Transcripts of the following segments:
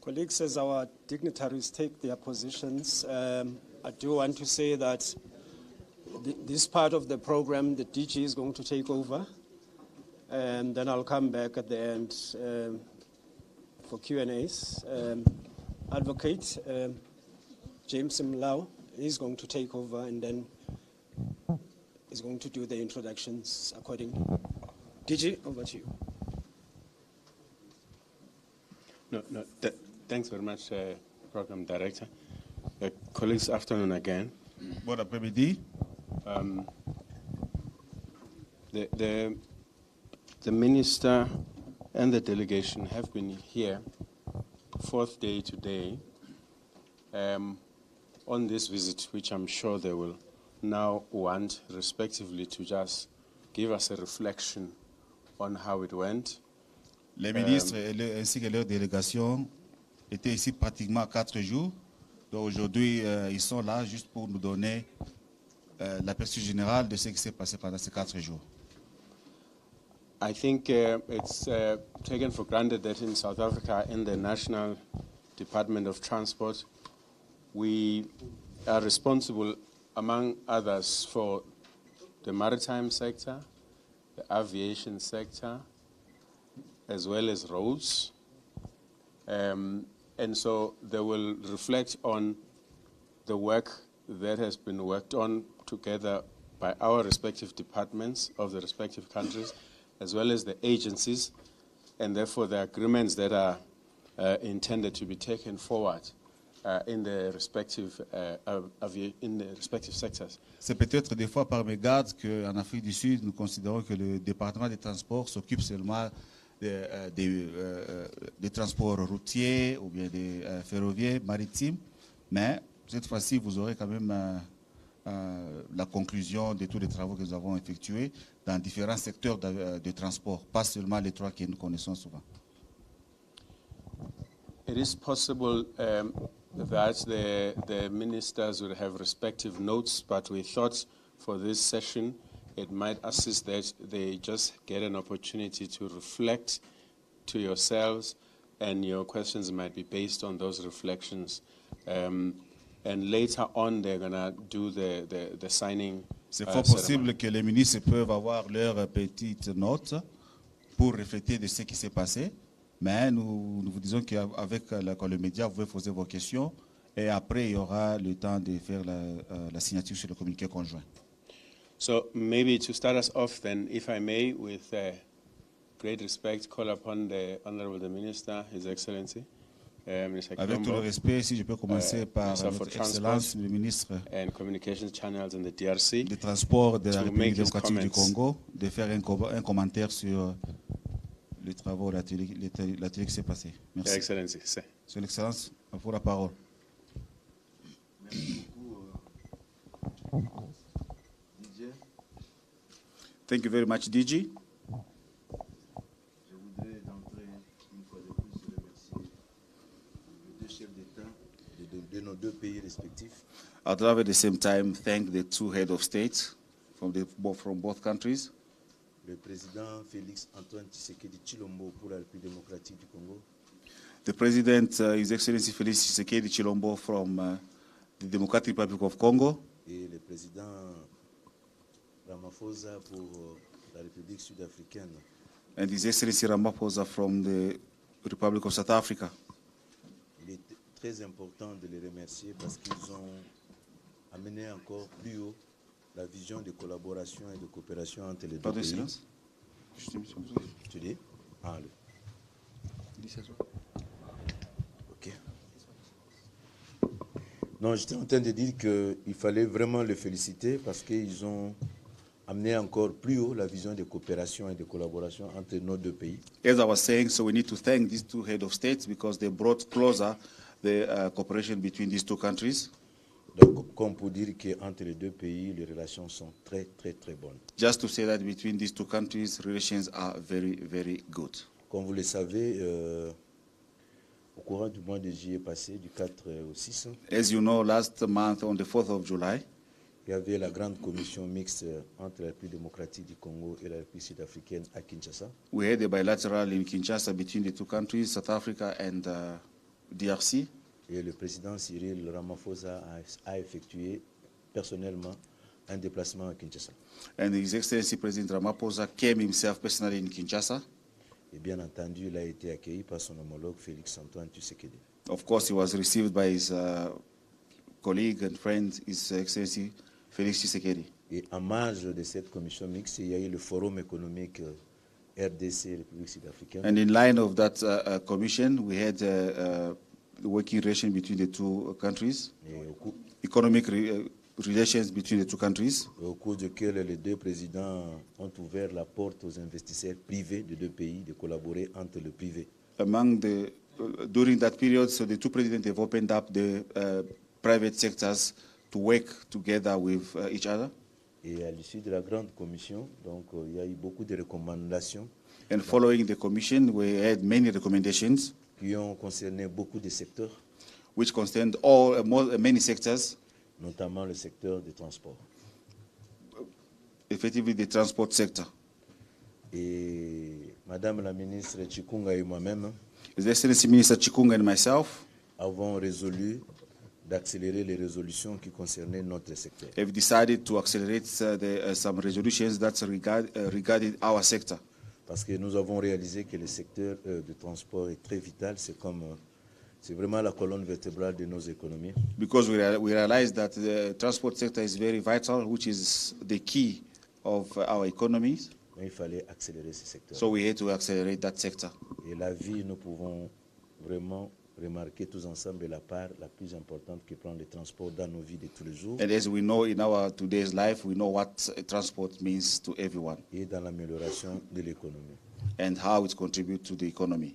Colleagues, as our dignitaries take their positions, I do want to say that this part of the program, the DG is going to take over, and then I'll come back at the end for Q&As. Advocate James Mlau is going to take over, and then is going to do the introductions accordingly. DG, over to you. Thanks very much, Program Director. Colleagues, afternoon again. Bon après-midi. The Minister and the delegation have been here, fourth day today, on this visit, which I'm sure they will now want, respectively, to just give us a reflection on how it went. Les ministres ainsi que leur délégation étaient ici pratiquement 4 jours. Donc aujourd'hui, ils sont là juste pour nous donner l'aperçu général de ce qui s'est passé pendant ces 4 jours. I think it's taken for granted that in South Africa, in the National Department of Transport, we are responsible, among others, for the maritime sector, the aviation sector, as well as roads. And so they will reflect on the work that has been worked on together by our respective departments of the respective countries, as well as the agencies, and therefore the agreements that are intended to be taken forward in the respective sectors. C'est peut-être des fois par mégarde qu'en Afrique du Sud, nous considérons que le département des transports s'occupe seulement des transports routiers ou bien des ferroviaires, maritimes, mais cette fois-ci, vous aurez quand même la conclusion de tous les travaux que nous avons effectués dans différents secteurs de transport, pas seulement les 3 que nous connaissons souvent. It is possible that the ministers would have respective notes, but we thought for this session it might assist that they just get an opportunity to reflect to yourselves, and your questions might be based on those reflections. And later on, they're going to do the signing. C'est fort possible que les ministres peuvent avoir leurs petites notes pour refléter de ce qui s'est passé, mais nous vous disons qu'avec le média, vous pouvez poser vos questions, et après, il y aura le temps de faire la signature sur le communiqué conjoint. So maybe to start us off then, if I may, with great respect, call upon the Honorable Minister, His Excellency, Mr. Avec tout le respect, si je peux commencer par votre Excellence, le ministre and Communications Channels in the DRC, des Transports de la République démocratique du Congo, de faire un commentaire sur les travaux, l'atelier qui s'est passé. Merci. Your Excellency, Son Excellence, à vous la parole. Merci beaucoup, DJ. Thank you very much, DG. Je voudrais d'entrée, une fois de plus, remercier les 2 chefs d'État de nos 2 pays respectifs. I'd love at the same time thank the 2 heads of state from both countries. Le président Félix Antoine Tshisekedi Chilombo pour la République démocratique du Congo. The President, His Excellency Félix Tshisekedi Chilombo from the Democratic Republic of Congo. Et le président Ramaphosa pour la République sud-africaine. And His Excellency Ramaphosa from the Republic of South Africa. Il est très important de les remercier parce qu'ils ont amené encore plus haut la vision de collaboration et de coopération entre les 2 pays. Silence. Tu dis? Ah, ok. Non, j'étais en train de dire qu'il fallait vraiment les féliciter parce qu'ils ont amené encore plus haut la vision de coopération et de collaboration entre nos 2 pays. As I was saying, so we need to thank these 2 heads of states because they brought closer the cooperation between these 2 countries. Donc, comme pour dire qu'entre les 2 pays, les relations sont très, très, très bonnes. Just to say that between these 2 countries, relations are very, very good. Comme vous le savez, au courant du mois de juillet passé, du 4 au 6, as you know, last month, on the 4th of July, il y avait la grande commission mixte entre la République démocratique du Congo et la République sud-africaine à Kinshasa. We had a bilateral in Kinshasa between the 2 countries, South Africa and DRC. Et le président Cyril Ramaphosa a effectué personnellement un déplacement à Kinshasa. And His Excellency President Ramaphosa came himself personally in Kinshasa. Et bien entendu, il a été accueilli par son homologue Félix-Antoine Tshisekedi. Of course, he was received by his colleague and friend, His Excellency Félix Tshisekedi. Et en marge de cette commission mixte, il y a eu le forum économique RDC, République sud-africaine. And in line of that commission, we had the working relation between the two countries, economic relations between the two countries, Au cours duquel les deux présidents ont ouvert la porte aux investisseurs privés des deux pays de collaborer entre le privé. During that period, so the two presidents have opened up the private sectors to work together with each other. Et à l'issue de la grande commission, donc il y a eu beaucoup de recommandations And following the commission, we had many recommendations qui ont concerné beaucoup de secteurs, which concerned many sectors, notamment le secteur des transports. effectively the transport sector. Et Madame la ministre Chikunga et moi-même His Excellency Minister Chikunga and myself avons résolu d'accélérer les résolutions qui concernaient notre secteur. have decided to accelerate some resolutions that regarding our sector. Parce que nous avons réalisé que le secteur de transport est très vital, c'est vraiment la colonne vertébrale de nos économies. Because we realize that the transport sector is very vital, which is the key of our economies. Mais il fallait accélérer ce secteur. So we had to accelerate that sector. Et la vie, nous pouvons vraiment remarquer tous ensemble la part la plus importante que prend le transport dans nos vies de tous les jours And as we know in our today's life, we know what transport means to everyone et dans l'amélioration de l'économie. and how it contributes to the economy.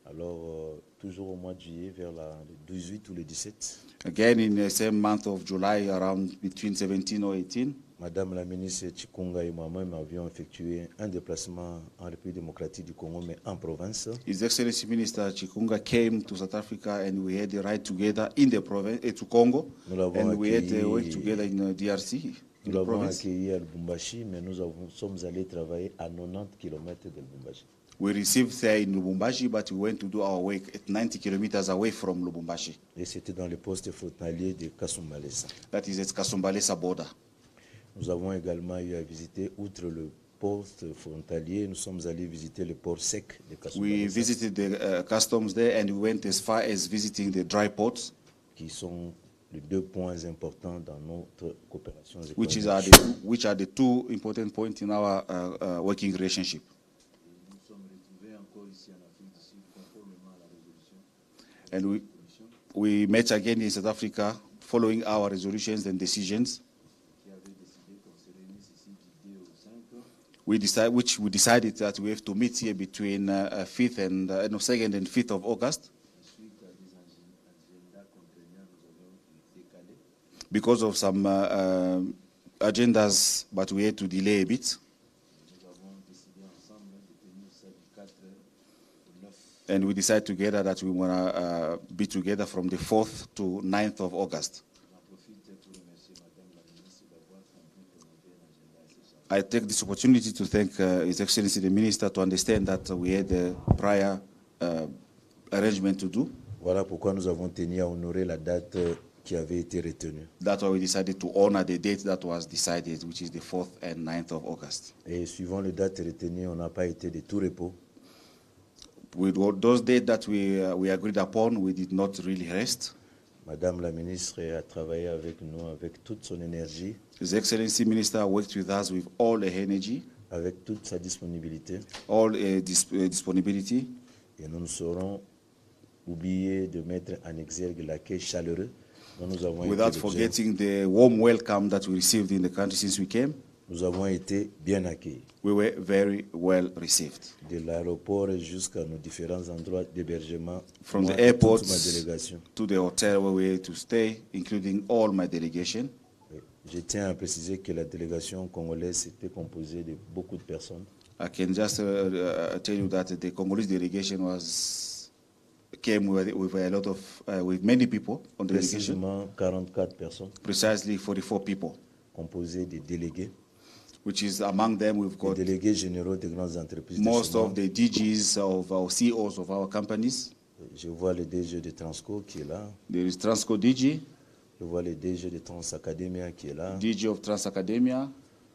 Alors, toujours au mois de juillet, vers le 18 ou le 17, Again, in the same month of July, around between 17 or 18, Madame la ministre Chikunga et moi-même avions effectué un déplacement en République démocratique du Congo, mais en province. His Excellency Minister Chikunga came to South Africa and we had the ride together in the province, to Congo, Nous l'avons and we had accueilli- worked together in DRC, in Nous the l'avons province. accueilli à Lubumbashi, mais nous sommes allés travailler à 90 km de Lubumbashi. We received there in Lubumbashi, but we went to do our work at 90 kilometers away from Lubumbashi. Et c'était dans le poste frontalier de Kasumbalesa. That is at Kasumbalesa border. Nous avons également eu à visiter, outre le poste frontalier, nous sommes allés visiter le port sec de We Kasumbalesa, visited the customs there and we went as far as visiting the dry ports, qui sont les deux points importants dans notre coopération which économique. are the two important points in our working relationship. Nous sommes retrouvés encore ici en Afrique du Sud, conformément à la résolution And we met again in South Africa following our resolutions and decisions. qui avait décidé qu'on se réunisse ici du 2 au 5 We decided that we have to meet here between 2nd and 5th of August. suite à des agendas contraignants, nous avons décalé. Because of some agendas, but we had to delay a bit. Nous avons décidé ensemble de tenir ça du 4 au 9. And we decided together that we want to be together from the 4th to 9th of August. J'en profite pour remercier Madame la ministre d'avoir compris que nous avions un agenda assez chargé. I take this opportunity to thank His Excellency the Minister to understand that we had a prior arrangement to do. Voilà pourquoi nous avons tenu à honorer la date qui avait été retenue. That's why we decided to honor the date that was decided, which is the 4th and 9th of August. Et suivant les dates retenues, on n'a pas été de tout repos. With those dates that we agreed upon, we did not really rest. Madame la ministre a travaillé avec nous avec toute son énergie, His Excellency Minister worked with us with all the energy, avec toute sa disponibilité. all disponibility. Et nous ne saurons oublier de mettre en exergue l'accueil chaleureux dont nous avons Without été l'objet. forgetting the warm welcome that we received in the country since we came. Nous avons été bien accueillis. We were very well received. De l'aéroport jusqu'à nos différents endroits d'hébergement, From moi the et toute ma airports délégation. to the hotel where we had to stay, including all my delegation. Je tiens à préciser que la délégation congolaise était composée de beaucoup de personnes. I can just tell you that the Congolese delegation came with a lot of with many people on the delegation. Précisément 44 personnes Precisely 44 people, composées de délégués, which is among them we've des got délégués généraux de grandes entreprises de most ciment, of the DGs of our CEOs of our companies, Je vois le DG de Transco qui est là. There is Transco DG, Je vois le DG de Transacademia qui est là. DG of Transacademia,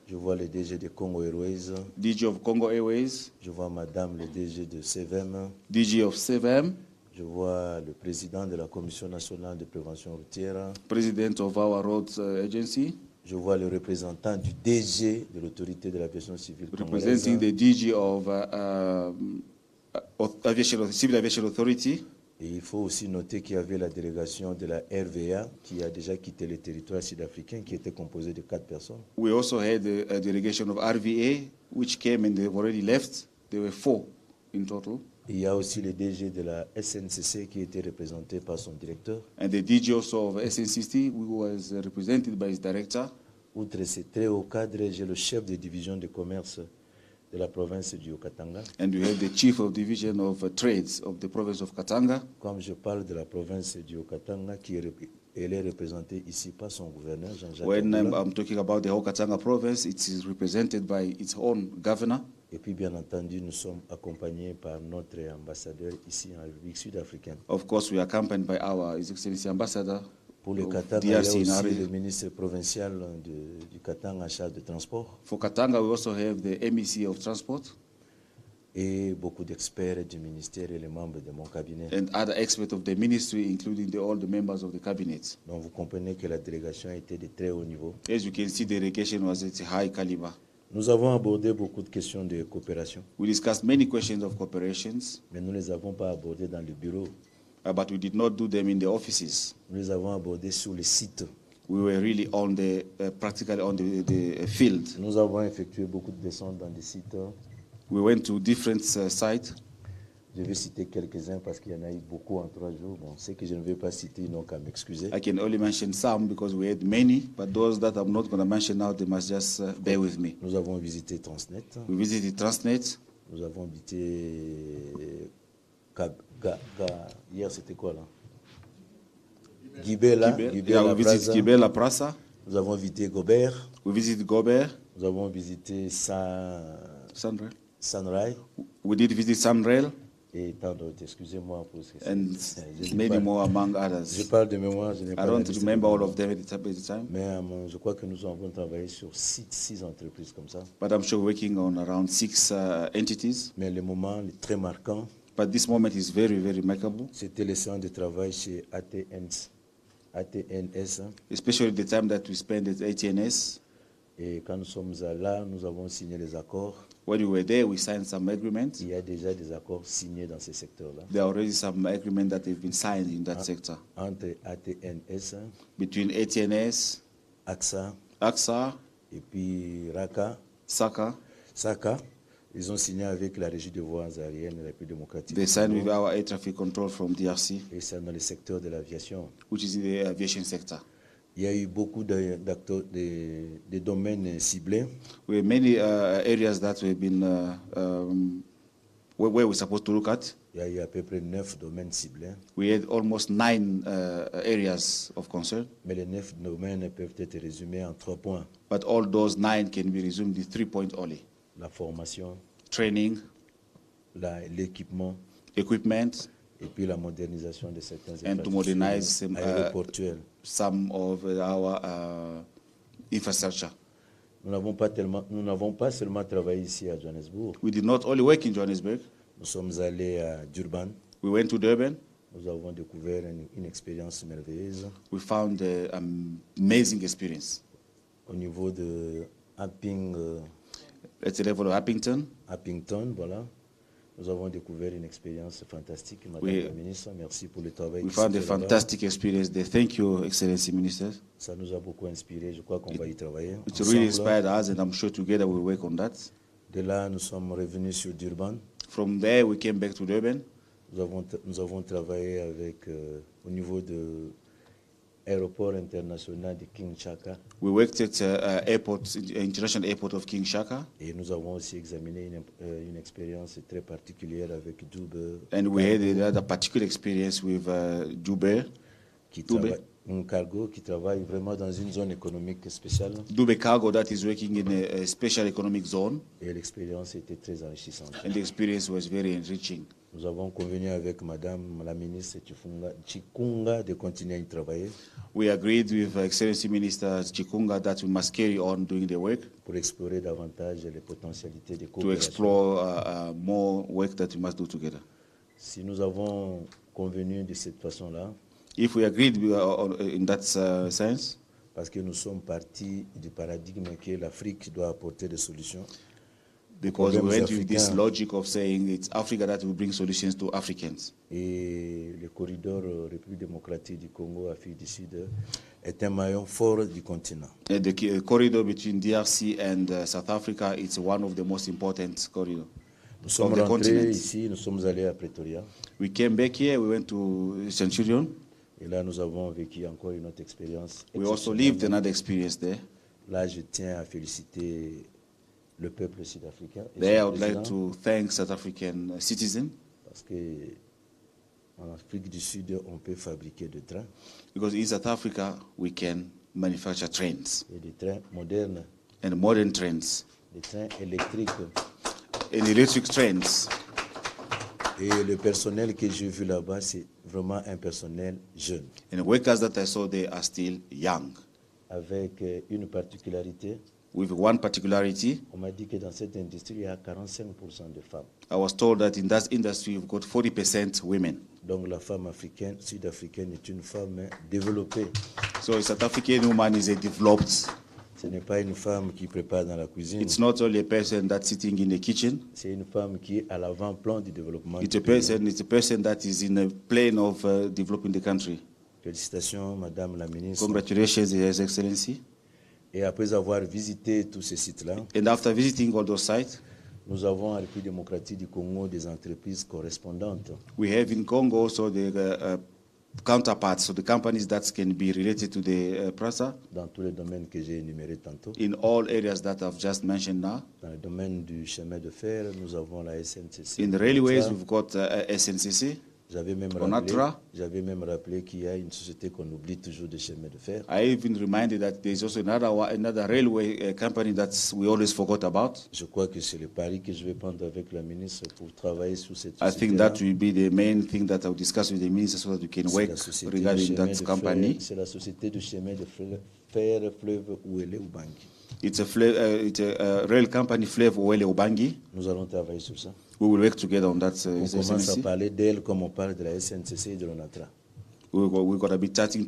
Je vois le DG de Congo Airways. DG of Congo Airways, Je vois Madame le DG de CVM. DG of CVM, Je vois le président de la Commission nationale de prévention routière. President of our roads agency, Je vois le représentant du DG de l'autorité de l'aviation civile congolaise. representing the DG of Civil Aviation Authority. Et il faut aussi noter qu'il y avait la délégation de la RVA qui a déjà quitté le territoire sud-africain, qui était composée de 4 personnes. We also had a delegation of RVA, which came and they've already left. There were 4 in total. Et il y a aussi le DG de la SNCC qui était représenté par son directeur. And the DG also of SNCC, who was represented by his director. Outre ces très hauts cadres, j'ai le chef de division de commerce de la province du Haut-Katanga. And we have the chief of division of trades of the province of Katanga. Comme je parle de la province du Haut-Katanga, elle est représentée ici par son gouverneur, Jean-Jacques When Kabila. I'm talking about the whole Katanga province, it is represented by its own governor. Et puis, bien entendu, nous sommes accompagnés par notre ambassadeur ici en République sud-africaine. Of course, we are accompanied by our His Excellency Ambassador Pour le of Katanga, il y a DRC in aussi Harare. le ministre provincial du Katanga en charge de transport For Katanga, we also have the MEC of Transport et beaucoup d'experts du ministère et les membres de mon cabinet. and other experts of the ministry, including all the members of the cabinet. Donc, vous comprenez que la délégation était de très haut niveau. As you can see, the delegation was at a high caliber. Nous avons abordé beaucoup de questions de coopération, We discussed many questions of cooperations, mais nous ne les avons pas abordées dans le bureau. but we did not do them in the offices. Nous les avons abordées sur le site. We were really on the practically on the field. Nous avons effectué beaucoup de descentes dans des sites. We went to different sites. Je vais citer quelques-uns parce qu'il y en a eu beaucoup en 3 jours. Bon, ceux que je ne vais pas citer, ils n'ont qu'à m'excuser. I can only mention some because we had many, but those that I'm not going to mention now, they must just bear with me. Nous avons visité Transnet. We visited Transnet. Nous avons visité... Hier, c'était quoi là? Gibela. Yeah, we visited Plaza. Gibela Prasa. Nous avons visité Gobert. We visited Gobert, Nous avons visité Sunrail. Sunrise. We did visit Sunrail Et tant d'autres. Excusez-moi pour ce que and je dis many pas- more among Je others. parle de mémoire, je n'ai I pas la don't liste remember de all mémoire. of them at the time, Mais je crois que nous avons travaillé sur 6 entreprises comme ça. but I'm sure working on around 6 entities. Mais le moment très marquant, But this moment is very, very remarkable, c'était le centre de travail chez ATNS. especially the time that we spent at ATNS. Et quand nous sommes là, nous avons signé les accords. When we were there, we signed some agreements. Il y a déjà des accords signés dans ce secteur-là. There are already some agreements that have been signed in that sector Entre ATNS, between ATNS, AXA AXA, et puis RACA, SACA. SACA. Ils ont signé avec la Régie des voies aériennes de la République démocratique They du signed Congo. with our air traffic control from DRC, Et c'est dans le secteur de l'aviation. which is in the aviation sector. Il y a eu beaucoup d'acteurs, de domaines ciblés. We have many areas that we've been where we're supposed to look at. Il y a eu à peu près 9 domaines ciblés. We had almost 9 areas of concern, Mais les 9 domaines peuvent être résumés en 3 points. but all those 9 can be resumed in 3 points only: La formation, training, l'équipement equipment, et puis la modernisation de certains and to modernize some, aéroportuaires. some of our infrastructure. Nous n'avons pas seulement travaillé ici à Johannesburg. We did not only work in Johannesburg. Nous sommes allés à Durban. We went to Durban. Nous avons découvert une expérience merveilleuse We found an amazing experience au niveau de Appington, at the level of Appington, voilà. Nous avons découvert une expérience fantastique, Madame Oui. la ministre. Merci pour le travail. We qui found s'est a fait là-bas. fantastic experience there. Thank you, Excellency Minister. Ça nous a beaucoup inspiré. Je crois qu'on va y travailler. It really ensemble. inspired us, and I'm sure together we'll work on that. De là, nous sommes revenus sur Durban. From there, we came back to Durban. Nous avons travaillé avec, au niveau de l'aéroport international de Kinshasa. We worked at international airport of King Shaka, Et nous avons aussi examiné une expérience très particulière avec Dube, and we had another particular experience with Dube un cargo qui travaille vraiment dans une zone économique spéciale. Cargo that is working in a special economic zone, Et l'expérience était très enrichissante. and the experience was very enriching. Nous avons convenu avec Madame la ministre Chikunga de continuer à y travailler We agreed with Excellency Minister Chikunga that we must carry on doing the work pour explorer davantage les potentialités de to coopération. explore more work that we must do together. Si nous avons convenu de cette façon-là, If we agreed in that sense, parce que nous sommes partis du paradigme que l'Afrique doit apporter des solutions, because we Problems went with this Africains. logic of saying it's Africa that will bring solutions to Africans. et le corridor République démocratique du Congo, Afrique du Sud, est un maillon fort du continent. And the corridor between DRC and South Africa is one of the most important corridors Nous sommes of the rentrés continent. ici, nous sommes allés à Pretoria, We came back here, we went to Centurion. et là nous avons vécu encore une autre expérience. We also lived another experience there. Là, je tiens à féliciter le peuple sud-africain et There I son would like président, to thank South African citizens parce que en Afrique du Sud, on peut fabriquer des trains because in South Africa we can manufacture trains et des trains modernes, and modern trains des trains électriques. and electric trains. Et le personnel que j'ai vu là-bas, c'est vraiment un personnel jeune, And the workers that I saw there are still young. avec une particularité. With one particularity, On m'a dit que dans cette industrie, il y a 45% de femmes. I was told that in that industry we've got 40% women. Donc la femme africaine, sud-africaine est une femme développée. So a South African woman is a developed. Ce n'est pas une femme qui prépare dans la cuisine. It's not only a person that's sitting in the kitchen. C'est une femme qui est à l'avant-plan du développement. It's du a pays. person that is in a plane of developing the country. Félicitations, Madame la ministre. Congratulations, His Excellency. Et après avoir visité tous ces sites-là, And after visiting all those sites, nous avons en République démocratique du Congo des entreprises correspondantes. we have in Congo also the counterparts, so the companies that can be related to the PRASA Dans tous les domaines que j'ai énumérés tantôt. in all areas that I've just mentioned now. Dans le domaine du chemin de fer, nous avons la SNCC. In the railways, we've got SNCC. J'avais même Onatra. rappelé qu'il y a une société qu'on oublie toujours de chemin de fer. I even reminded that there's also another railway company that we always forgot about. Je crois que c'est le pari que je vais prendre avec la ministre pour travailler sur cette I société. think that will be the main thing that I'll discuss with the minister so that we can work regarding that company. C'est la société du chemin de fer fleuve Ouele Ubangi. It's a rail company, Flav Wele Ubangi. Nous allons travailler sur ça. We will work together on that. On commence à SNCC. parler d'elle comme on parle de la SNCC et de l'ONATRA. We're going to be talking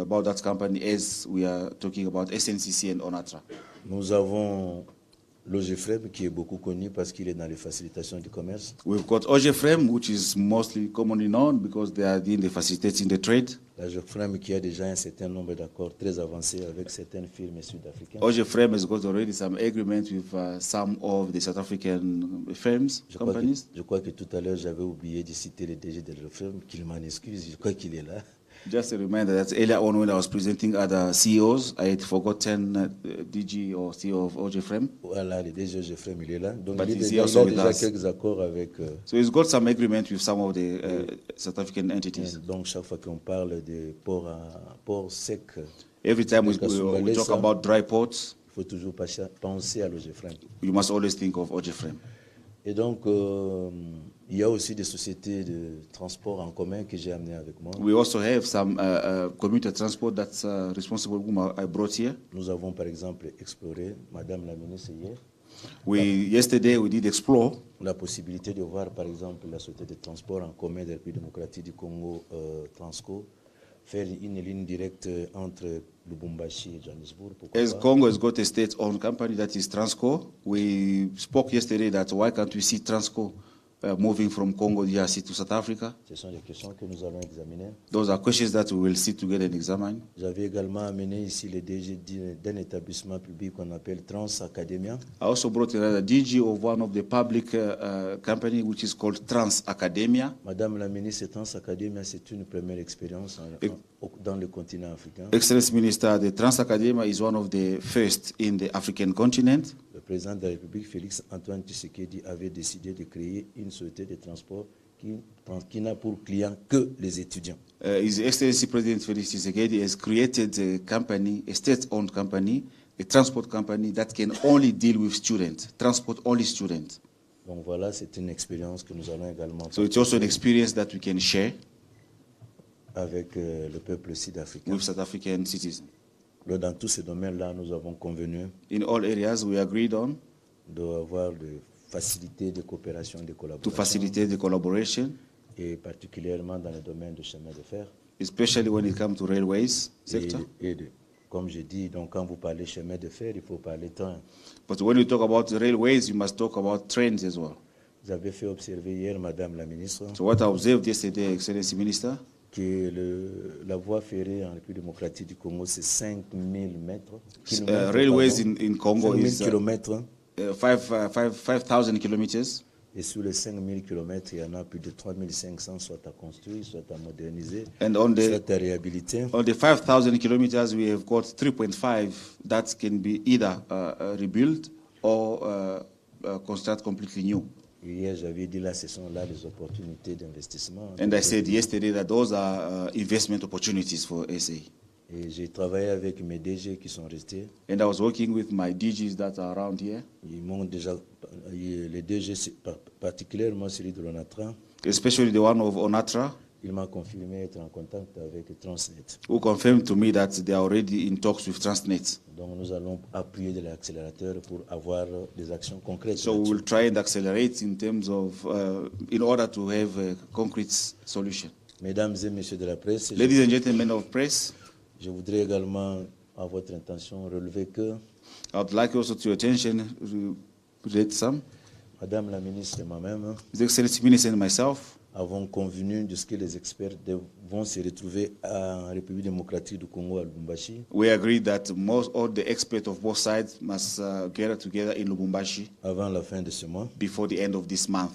about that company as we are talking about SNCC and ONATRA. Nous avons l'OGFREM qui est beaucoup connu parce qu'il est dans les facilitations du commerce. We've got OGFREM, which is mostly commonly known because they are in the facilitating the trade. L'OGFREM qui a déjà un certain nombre d'accords très avancés avec certaines firmes sud-africaines. OGFREM has got already some agreement with some of the South African firms, companies. Je crois que tout à l'heure, j'avais oublié de citer le DG de l'OGFREM, qu'il m'en excuse, je crois qu'il est là. Just a reminder that earlier on when I was presenting other CEOs, I had forgotten DG or CEO of OGFREM. Voilà, le DG OGFREM, il est là. Donc, But il he's a also with déjà us. quelques accords avec... So he's got some agreement with some of the South African entities. donc, chaque fois qu'on parle de port sec, Every time we talk about dry ports, il faut toujours penser à l'OGFREM. you must always think of OGFREM. Et donc, il y a aussi des sociétés de transport en commun que j'ai amenées avec moi. We also have some commuter transport that's responsible, whom I brought here. Nous avons par exemple exploré, Madame la ministre hier, Yesterday we did explore la possibilité de voir par exemple la société de transport en commun de la République démocratique du Congo, Transco, faire une ligne directe entre Lubumbashi et Johannesburg. Pourquoi as pas? Congo has got a state-owned company that is Transco. We spoke yesterday that why can't we see Transco moving from Congo DRC to South Africa? Ce sont des questions que nous allons examiner. Those are questions that we will sit together and examine. J'avais également amené ici le DG d'un établissement public qu'on appelle Trans Academia. I also brought another DG of one of the public company which is called Trans Academia. Madame la ministre, Trans Academia, c'est une première expérience dans le continent africain. Excellence Minister, the Trans Academia is one of the first in the African continent. Le président de la République, Félix Antoine Tshisekedi, avait décidé de créer une société de transport qui n'a pour client que les étudiants. His Excellency President Felix Tshisekedi has created a company, a state-owned company, a transport company that can only deal with students, transport only students. Donc voilà, c'est une expérience que nous allons également So it's also an experience that we can share avec le peuple sud-africain. with South African citizens. Dans tous ces domaines-là, nous avons convenu In all areas, we agreed on d'avoir des facilités de coopération et de to collaboration, facilitate the collaboration, et particulièrement dans le domaine du chemin de fer. especially when it comes to railways sector. Comme je dis, donc quand vous parlez chemin de fer, il faut parler train. But when you talk about the railways, you must talk about trains as well. Vous avez fait observer hier, Madame la Ministre, So what I observed yesterday, Excellency Minister, que la voie ferrée en République démocratique du Congo, c'est 5000 mètres. railways in Congo 5000 is kilomètres. 5,000 kilometers. Et sur les 5000 kilomètres, il y en a plus de 3500 soit à construire, soit à moderniser, And on the soit à réhabiliter. On the 5,000 kilometers, we have got 3.5 that can be either rebuilt or construct completely new. Et hier, j'avais dit là, ce sont là les opportunités d'investissement. And I said yesterday that those are investment opportunities for SA. Et j'ai travaillé avec mes DG qui sont restés. And I was working with my DGs that are around here, Ils m'ont déjà, les DG, particulièrement celui de l'ONATRA, especially the one of Onatra, il m'a confirmé être en contact avec Transnet. who confirmed to me that they are already in talks with Transnet. Donc nous allons appuyer de l'accélérateur pour avoir des actions concrètes. So we là-dessus. will try and accelerate in terms of, in order to have a concrete solution. Mesdames et messieurs de la presse, Ladies and gentlemen of press, je voudrais également, à votre intention, relever que I would like also to your attention to read some. Madame la ministre et moi-même His Excellency Minister and myself avons convenu de ce que les experts vont se retrouver en République démocratique du Congo à Lubumbashi we agreed that most all the experts of both sides must gather together in Lubumbashi avant la fin de ce mois before the end of this month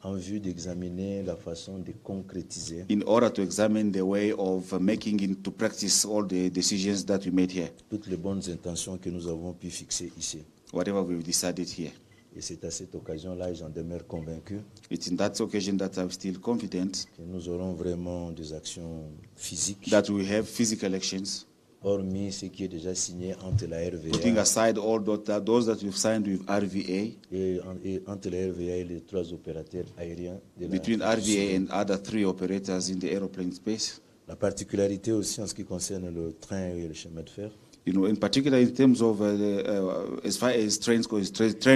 en vue d'examiner la façon de concrétiser in order to examine the way of making into practice all the decisions that we made here, toutes les bonnes intentions que nous avons pu fixer ici. whatever we've decided here. Et c'est à cette occasion-là, et j'en demeure convaincu, It's in that occasion that I'm still confident que nous aurons vraiment des actions physiques, that we have physical actions, hormis ce qui est déjà signé entre la putting RVA aside all those that we've signed with RVA, et entre la RVA et les trois opérateurs aériens. De la between RVA and other three operators in the aeroplane space. La particularité aussi en ce qui concerne le train et le chemin de fer, You know, in particular in terms of as far as train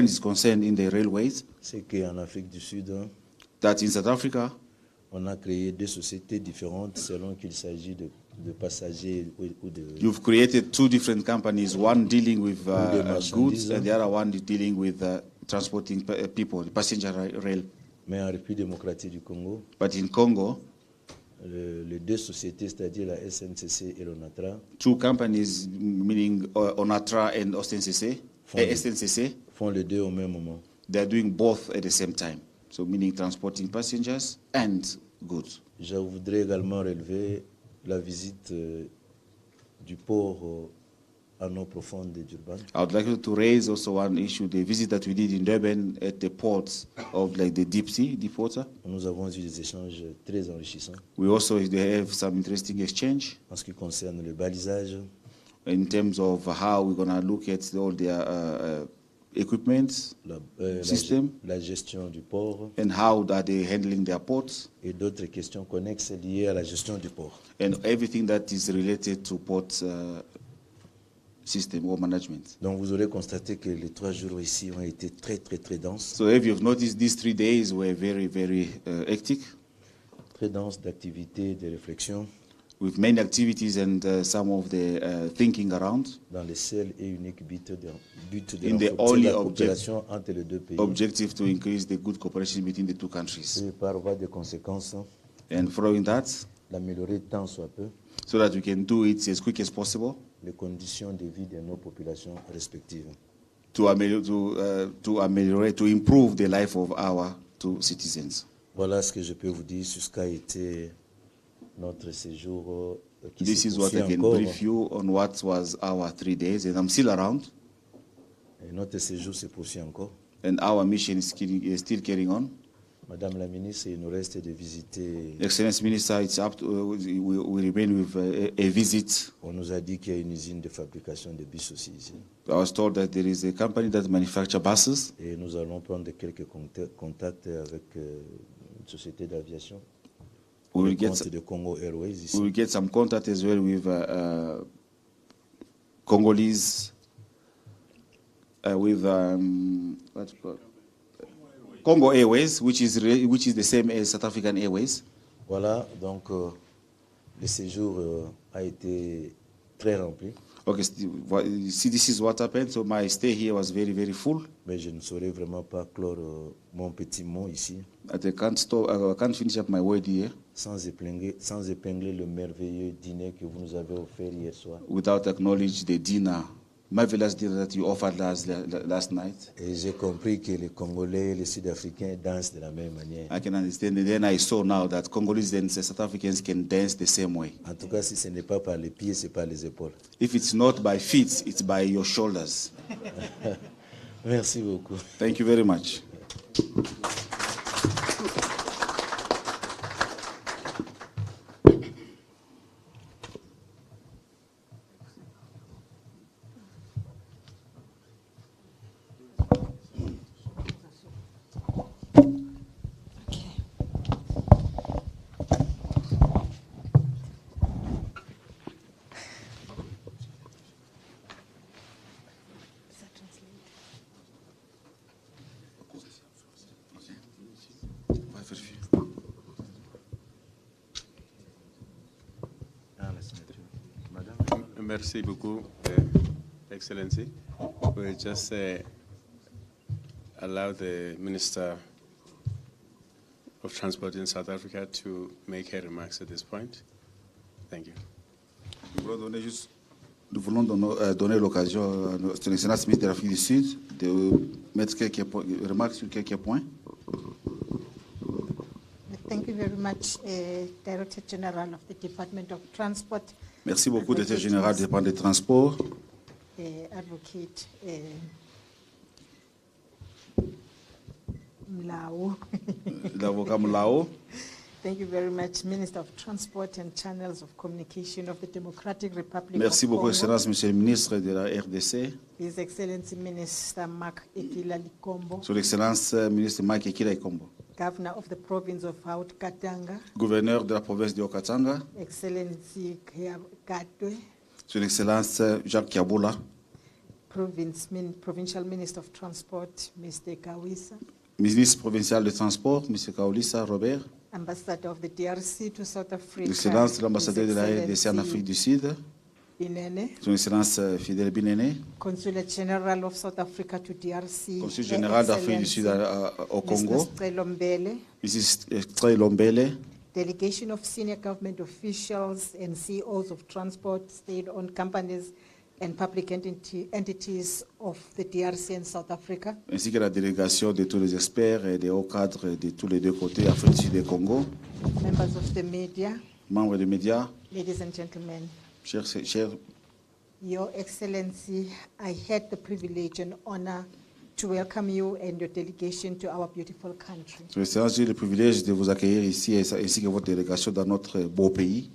is concerned in the railways, c'est qu'en Afrique du Sud, that in South Africa, on a créé deux sociétés différentes selon qu'il s'agit de passagers ou de... you've created two different companies, one dealing with goods and the other one is dealing with transporting people, passenger rail. Mais en République démocratique du Congo, But in Congo, les deux sociétés, c'est-à-dire la SNCC et l'ONATRA, two companies, meaning Onatra and SNCC, font les deux au même moment. they are doing both at the same time. So meaning transporting passengers and goods. Je voudrais également relever la visite du port en eau profonde de Durban. I would like to raise also one issue, the visit that we did in Durban at the ports of like the deep sea, deep water. Nous avons eu des échanges très enrichissants We also have some interesting exchange en ce qui concerne le balisage, in terms of how we're going to look at all their equipment system la gestion du port and how are they handling their ports et d'autres questions connexes liées à la gestion du port. and everything that is related to port system or management. Donc vous aurez constaté que les 3 jours ici ont été très denses. So if you've noticed, these 3 days were very hectic Très denses d'activités, de réflexions with many activities and some of the thinking around. dans le seul et unique but de In the renforcer only la coopération entre les deux pays. Objective to increase the good cooperation between the two countries. Et par voie de conséquence, And following that, d'améliorer tant soit peu so that we can do it as quick as possible les conditions de vie de nos populations respectives. to ameliorate, to improve the life of our two citizens. Voilà ce que je peux vous dire sur ce qu'a été notre séjour qui This se is what poursuit I can encore. brief you on what was our 3 days, and I'm still around, Et notre séjour se poursuit encore. and our mission is still carrying on. Madame la ministre, il nous reste de visiter. Excellence Minister, it's up to, we remain with a visit. On nous a dit qu'il y a une usine de fabrication de bus aussi ici. I was told that there is a company that manufactures buses. Et nous allons prendre quelques contacts avec une société d'aviation. We will compte de Congo Airways ici. We will get some contact as well with Congolese, with what's it called? Congo Airways, which is the same as South African Airways. Voilà, donc le séjour a été très rempli. Okay, see, this is what happened. So my stay here was very, very full. Mais je ne saurais vraiment pas clore mon petit mot ici. I can't finish up my word here Sans épingler le merveilleux dîner que vous nous avez offert hier soir. without acknowledging the dinner, marvelous dinner that you offered last night. Et j'ai compris que les Congolais et les Sud-Africains dansent de la même manière. I can understand. And then I saw now that Congolese and South Africans can dance the same way. En tout cas, si ce n'est pas par les pieds, c'est par les épaules. If it's not by feet, it's by your shoulders. Merci beaucoup. Thank you very much. Merci beaucoup, Excellency. We'll just allow the Minister of Transport in South Africa to make her remarks at this point. Thank you. Nous voulons donner l'occasion à notre Excellence ministre de l'Afrique du Sud de mettre quelques remarques sur quelques points. Thank you very much, Director General of the Department of Transport. Merci beaucoup, Directeur général du département des transports. Advocate Mlao. L'avocat Mlao. Thank you very much, Minister of Transport and Channels of Communication of the Democratic Republic Merci of beaucoup, Congo. Excellence, Monsieur le ministre de la RDC. His Excellency Minister Mark Ekila Likombo, Son Excellence, ministre Mike Ekila Ikombo. Governor of the Province of Haut-Katanga, Gouverneur de la province de Haut-Katanga. Excellency Katwe, Son Excellence, Jacques Kiabula. Provincial Minister of Transport, Mr. Kawisa, Ministre provincial de transport, M. Kaolisa Robert. Ambassador of the DRC to South Africa, Excellence, l'ambassadeur de la RDC en Excellency Afrique du Sud. Binene, Son Excellence, Fidèle Binene. Consulate General of South Africa to DRC, Consul général d'Afrique du Sud au Congo. Mr. Lombele, Mrs. Trey Lombele. delegation of senior government officials and CEOs of transport, state-owned companies and public entities of the DRC and South Africa, Ainsi que la délégation de tous les experts et des hauts cadres de tous les deux côtés, Afrique du Sud et Congo. members of the media, Membres des médias. ladies and gentlemen. Chers, Your Excellency, I had the privilege and honor to welcome you and your delegation to our beautiful country. Son Excellence, j'ai le privilège de vous accueillir ici ainsi que votre délégation dans notre beau pays.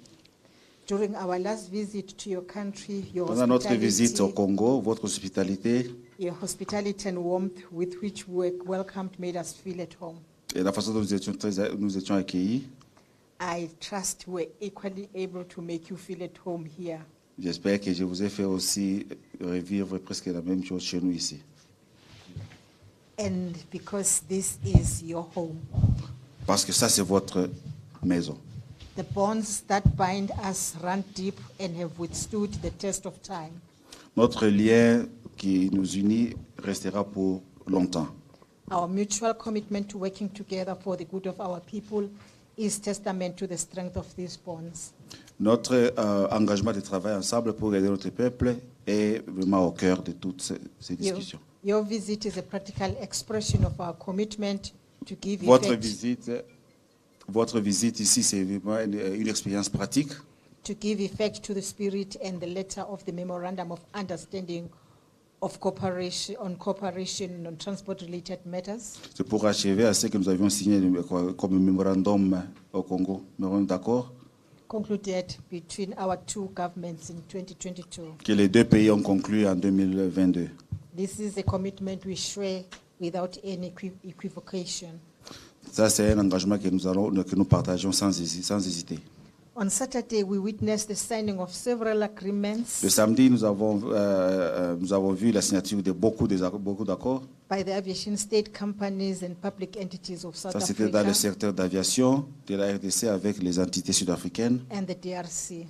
During our last visit to your country, Pendant notre visite au Congo, votre hospitalité your hospitality and warmth with which we were welcomed made us feel at home. et la façon dont nous étions accueillis, I trust we're equally able to make you feel at home here. j'espère que je vous ai fait aussi revivre presque la même chose chez nous ici. And because this is your home, Parce que ça, c'est votre maison. the bonds that bind us run deep and have withstood the test of time. Notre lien qui nous unit restera pour longtemps. Our mutual commitment to working together for the good of our people is testament to the strength of these bonds. Notre engagement de travail ensemble pour aider notre peuple est vraiment au cœur de toutes ces discussions. Your visit is a practical expression of our commitment to give Votre visite ici, c'est vraiment une expérience pratique effect to the spirit and the letter of the memorandum of understanding of cooperation on transport-related matters. C'est pour achever à ce que nous avions signé comme mémorandum au Congo, mémorandum d'accord, Concluded between our two governments in 2022. que les deux pays ont conclu en 2022. This is a commitment we share without any equivocation. Ça, c'est un engagement que nous partageons sans hésiter. On Saturday, we witnessed the signing of several agreements Le samedi, nous avons vu la signature de beaucoup d'accords. by the aviation state companies and public entities of South Ça, c'était dans Africa le secteur d'aviation de la RDC avec les entités sud-africaines and the DRC.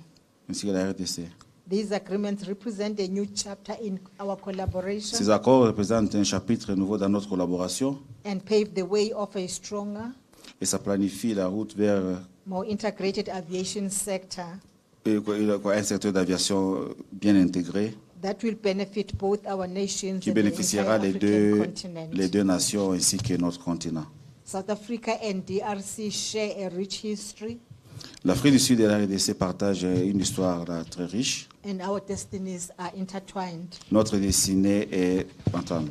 ainsi que la RDC. These agreements represent a new chapter in our collaboration Ces accords représentent un chapitre nouveau dans notre collaboration and pave the way of a stronger, et ça planifie la route vers more integrated aviation sector un secteur d'aviation bien intégré that will benefit both our nations qui and the bénéficiera entire African les continent. deux nations ainsi que notre continent. South Africa and DRC share a rich history, L'Afrique du Sud et la RDC partagent une histoire très riche. and our destinies are intertwined. Notre destinée est entendre.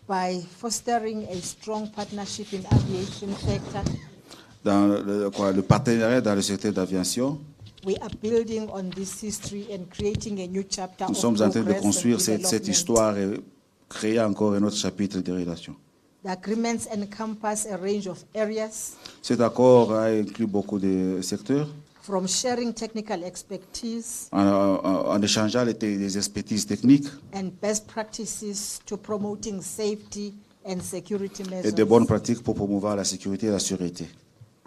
By fostering a strong partnership in aviation sector, Dans le partenariat dans le secteur d'aviation, we are building on this history and creating a new chapter nous of sommes en train de progress and construire cette development. histoire et créer encore un autre chapitre de relations. The agreements encompass a range of areas, Cet accord a inclus beaucoup de secteurs from sharing technical expertise en échangeant les expertises techniques and best practices to promoting safety and security et de bonnes measures. pratiques pour promouvoir la sécurité et la sûreté.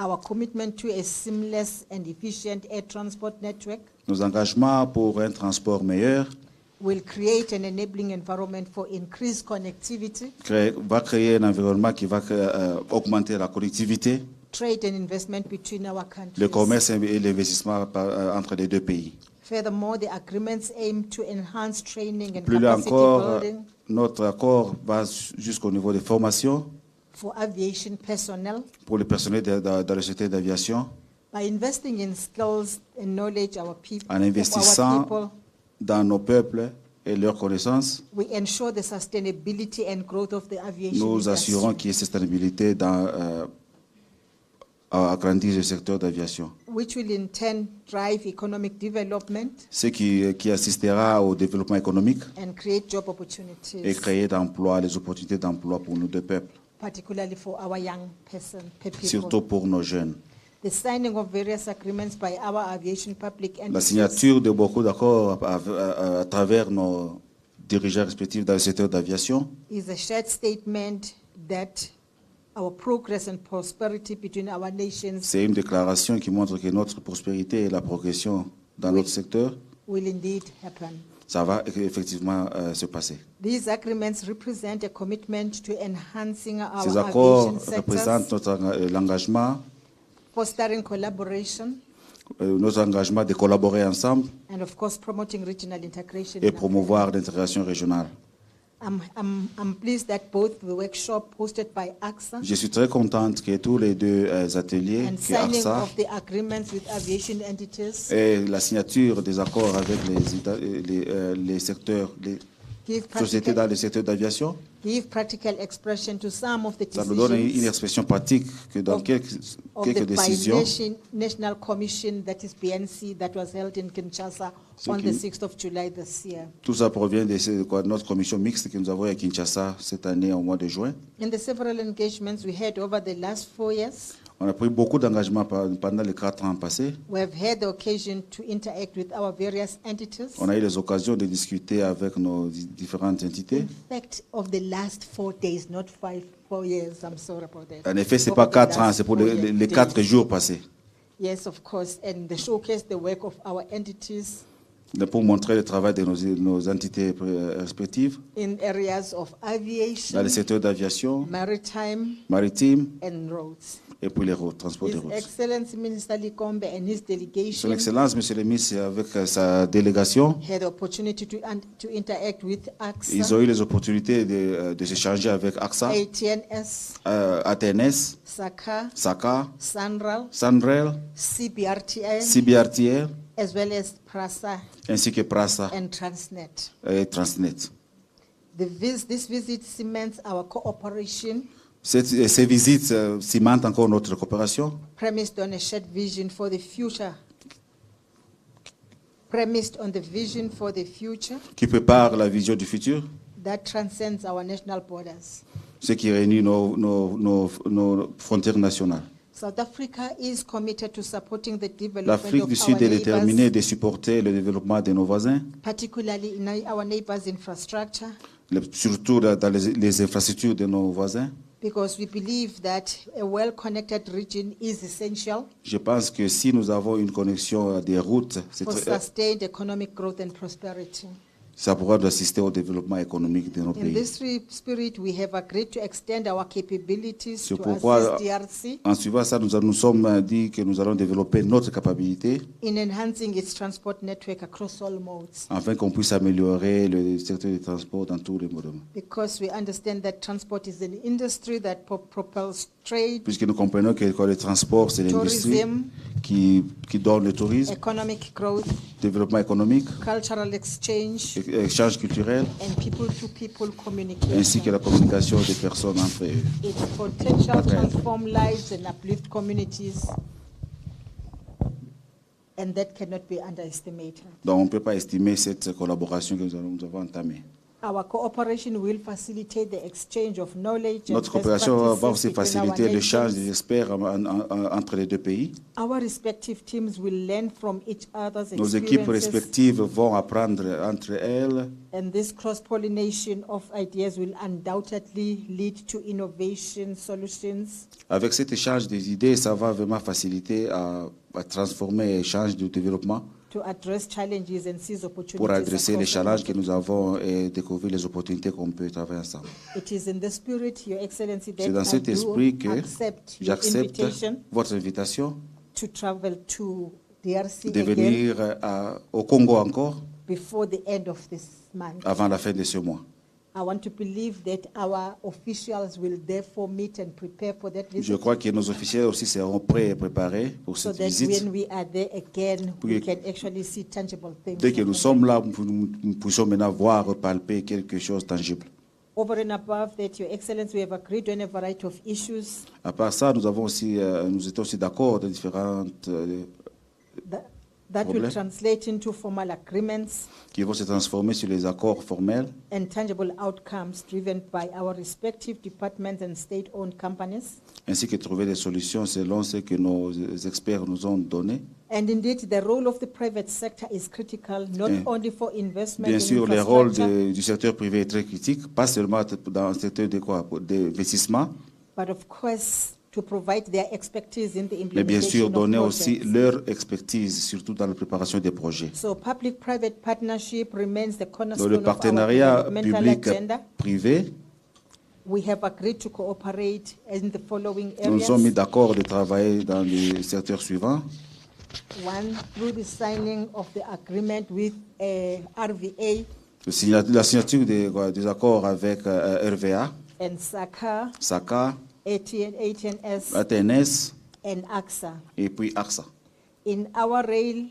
Our commitment to a seamless and efficient air transport network Nos engagements pour un transport meilleur will create an enabling environment for increased connectivity, va créer un environnement qui va augmenter la connectivité, trade and investment between our countries. le commerce et l'investissement entre les deux pays. Furthermore, the agreements aim to enhance training and Plus là capacity encore, building notre accord va jusqu'au niveau des formations for aviation personnel. pour le personnel dans le secteur d'aviation, By investing in skills and knowledge en of investissant our people, dans nos peuples et leurs connaissances, we ensure the sustainability and growth of the aviation nous industry, assurons qu'il y ait cette stabilité à agrandir le secteur d'aviation, which will in turn drive economic development ce qui assistera au développement économique and create job et opportunities, créer les opportunités d'emploi pour nos deux peuples, particularly for our young people. surtout pour nos jeunes. The signing of various agreements by our aviation public La entities signature de beaucoup d'accords à travers nos dirigeants respectifs dans le secteur d'aviation is a shared statement that our progress and prosperity between our nations c'est une déclaration qui montre que notre prospérité et la progression dans notre secteur, will indeed happen. ça va effectivement se passer. These agreements represent a commitment to enhancing our Ces accords aviation représentent sectors, l'engagement, fostering collaboration, notre engagement de collaborer ensemble and of course promoting regional integration. et promouvoir l'intégration régionale. I'm pleased that both the workshop hosted by AXA Je suis très contente que tous les deux ateliers, and que signing ARSA of the agreements with aviation entities et la signature des accords avec les secteurs, les give sociétés dans practical, le secteur d'aviation, give practical expression to some of the ça nous donne une decisions expression pratique que dans of quelques the décisions, National Commission, that is BNC, that was held in Kinshasa Ce on qui- the 6th of July this year. tout ça provient de notre commission mixte que nous avons à Kinshasa cette année au mois de juin. In the several engagements we had over the last 4 years, On a pris beaucoup d'engagements pendant les 4 ans passés. we have had the occasion to interact with our various entities. On a eu les occasions de discuter avec nos différentes entités. In fact, of the last 4 days, not 4 years, I'm sorry about that. En effet, ce n'est Over pas the 4 ans, last c'est pour 4 les days. 4 jours passés. Yes, of course, and they showcase the work of our entities Pour montrer le travail de nos entités respectives in areas of dans aviation, le secteur d'aviation, maritime, maritime and roads. et pour les routes, transport His de routes. Excellency Minister Likombe and his Son delegation Excellence, Monsieur le ministre, avec sa délégation, had the opportunity to interact with ils AXA, ont eu les opportunités de s'échanger avec AXA, ATNS, ATNS, SACA, SACA, SANRAL, SANREL, CBRTN, CBRTR, as well as PRASA ainsi que PRASA and Transnet. et Transnet. This visit cements our cooperation, Ces visites cimentent encore notre coopération, premised on a shared vision for the future. Premised on the vision for the future qui prépare la vision du futur, that transcends our national borders. ce qui réunit nos frontières nationales. South Africa is committed to supporting the development L'Afrique of du our Sud est neighbors, déterminée de supporter le développement de nos voisins, particularly in our neighbors' infrastructure, surtout dans les infrastructures de nos voisins. because we believe that a well-connected region is essential Je pense que si nous avons une connexion des routes, for sustained economic growth and prosperity. ça pourra nous assister au développement économique de nos In pays. this spirit, we have agreed to extend our capabilities C'est to pourquoi, assist DRC en suivant ça, nous sommes dit que nous allons développer notre capacité in enhancing its transport network across all modes, afin qu'on puisse améliorer le secteur des transports dans tous les modes. because we understand that transport is an industry that propels trade, Puisque nous comprenons que le transport, c'est l'industrie tourism, qui donne le tourisme, economic growth, développement économique, cultural exchange, échange culturel, and people-to-people ainsi que communication. la communication des personnes entre eux. Its potential transform lives and uplift communities, and that cannot be underestimated. Donc on ne peut pas estimer cette collaboration que nous avons entamée. Our cooperation will facilitate the exchange of knowledge and Notre best coopération va practices aussi between our faciliter l'échange nations. des experts entre les deux pays. Our respective teams will learn from each other's Nos équipes experiences, respectives vont apprendre entre elles, and this cross-pollination of ideas will undoubtedly lead to innovation solutions avec cet échange des idées, ça va vraiment faciliter à transformer l'échange du développement to address challenges and seize opportunities. pour adresser les across the challenges que market. nous avons et découvrir les opportunités qu'on peut travailler ensemble. It is in the spirit, Your Excellency, C'est that dans I cet do esprit que accept your j'accepte invitation votre invitation to travel to DRC de again venir au Congo encore before the end of this month. avant la fin de ce mois. I want to believe that our officials will therefore meet and prepare for that Je visit, crois que nos officiels aussi seront prêts et préparés pour so cette that visite. when we are there again, we Oui. can actually see tangible things. Dès que nous happen. sommes là, nous puissions maintenant voir, palper quelque chose de tangible. Over and above that, Your Excellency, we have agreed on a variety of issues À part ça, nous étions aussi d'accord de différentes that will Problème. translate into formal agreements qui vont se transformer sur les accords formels and tangible outcomes driven by our respective departments and state-owned companies. ainsi que trouver des solutions selon ce que nos experts nous ont donné. And indeed, the role of the private sector is critical, not Bien- only for investment Bien in sûr, le rôle infrastructure, du secteur privé est très critique, pas seulement dans le secteur d'investissement, but of course, to provide their expertise in the mais bien sûr implementation of donner aussi projects. leur expertise, surtout dans la préparation des projets. So public-private partnership remains the Dans cornerstone le of our partenariat developmental agenda. public-privé, We have agreed to cooperate in the following nous nous sommes mis areas. d'accord de travailler dans les secteurs suivants. One, through the signing of the agreement with RVA La signature des accords avec RVA, and SACA, SACA, ATNS, ATNS and AXA. et puis AXA. In our rail,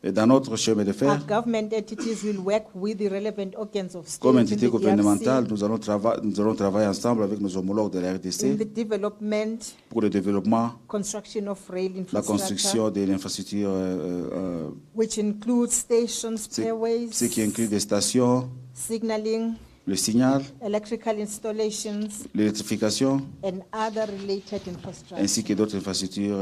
Et dans notre chemin de our fer, government entities will work with the relevant organs of state comme in entité the gouvernementale, DRC nous allons travailler ensemble avec nos homologues de la in RDC the development, pour le développement, construction of rail la infrastructure, construction de l'infrastructure, which includes stations, ce stairways, qui inclut des stations, signaling, le signal, electrical installations, l'électrification, and other related infrastructure. ainsi que d'autres infrastructures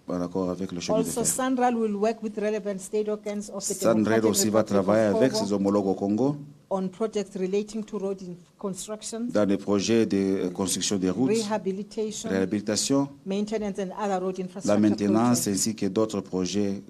en accord avec le chemin de Also, fer. SANRAL will work with relevant state organs of the Sandred Democratic aussi va Republic travailler of avec Congo ses homologues au Congo on projects relating to road construction, dans les projets de construction des routes, rehabilitation, réhabilitation, maintenance, and other road la infrastructure maintenance projects. ainsi que d'autres projets